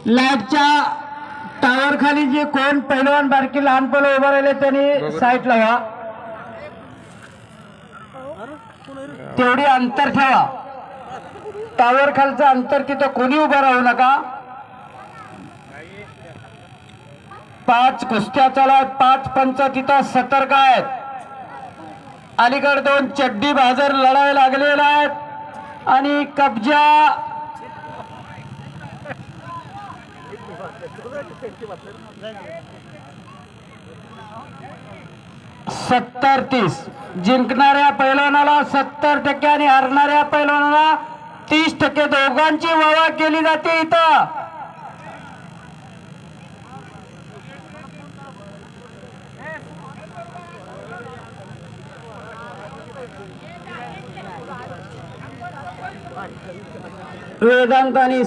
लाईटच्या टावर खाली जे कोण पहिलवान बारकी लहान पोरं उभं राहिले त्यांनी साईड लावा, तेवढी अंतर ठेवा. टावर खालचं अंतर तिथं कोणी उभं राहू नका. 5 कुस्त्या चालू आहेत, 5 पंच तिथं सतर्क आहेत. अलीकडे 2 चड्डी बाजार लढाई लागलेला आहेत आणि कब्जा 70-30. जिंकणाऱ्या पैलवानाला 70% आणि हरणाऱ्या पैलवानाला 30%. दोघांची वावा केली जाते इथं. वेदांत आणि